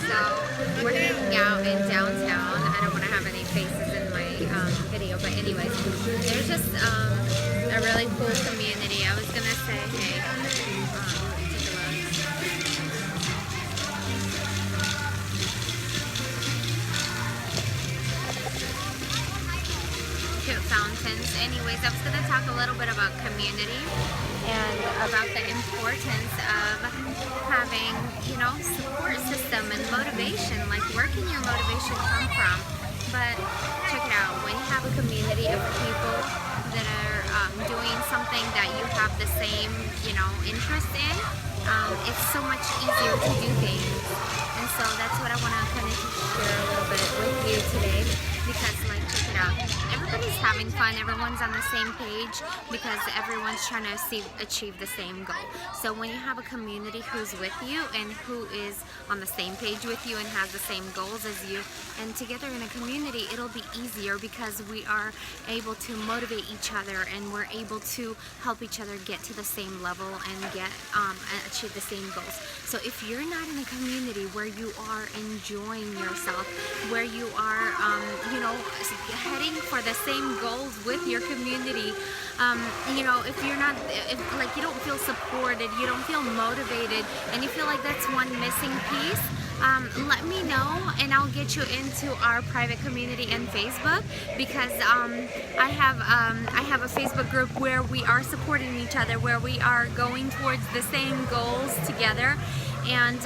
So we're hanging out in downtown. I don't want to have any faces in my video, but anyways, there's just a really cool community. I was gonna say, hey, take a look. Cute fountains. Anyways, I was gonna talk a little bit about community and about the importance of having, support system and motivation. Like, where can your motivation come from? But check it out. When you have a community of people that are doing something that you have the same, interest in, it's so much easier to do things. And so that's what I want to kind of share a little bit with you today. Because, like, check it out. Everybody's having fun. Everyone's on the same page because everyone's trying to achieve the same goal. So when you have a community who's with you and who is on the same page with you and has the same goals as you, and together in a community, it'll be easier because we are able to motivate each other and we're able to help each other get to the same level and achieve the same goals. So if you're not in a community where you are enjoying yourself, where you are heading for the same goals with your community, if you're not, if you don't feel supported, you don't feel motivated, and you feel like that's one missing piece, let me know and I'll get you into our private community in Facebook, because I have a Facebook group where we are supporting each other, where we are going towards the same goals together, and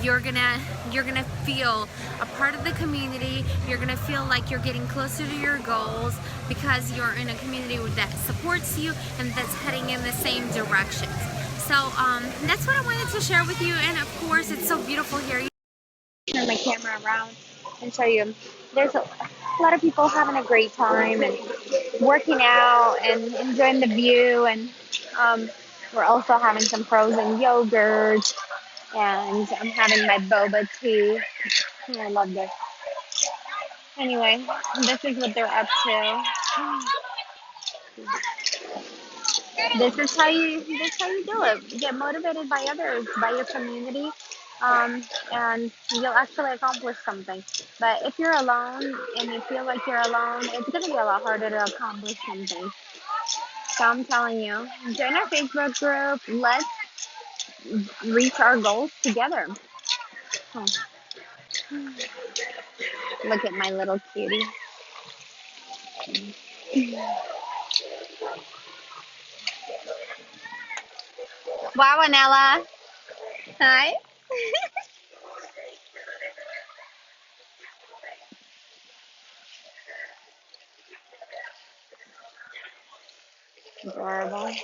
you're gonna feel a part of the community. You're gonna feel like you're getting closer to your goals because you're in a community that supports you and that's heading in the same direction. So that's what I wanted to share with you. And of course, it's so beautiful here. Turn my camera around and show you. There's a lot of people having a great time and working out and enjoying the view, and we're also having some frozen yogurt, and I'm having my boba tea. I love this. Anyway, this is what they're up to. This is how you do it. Get motivated by others, by your community, and you'll actually accomplish something. But if you're alone and you feel like you're alone, it's gonna be a lot harder to accomplish something. So I'm telling you, join our Facebook group. Let's reach our goals together. Hmm. Look at my little cutie. Wow, Anella. Hi. Adorable.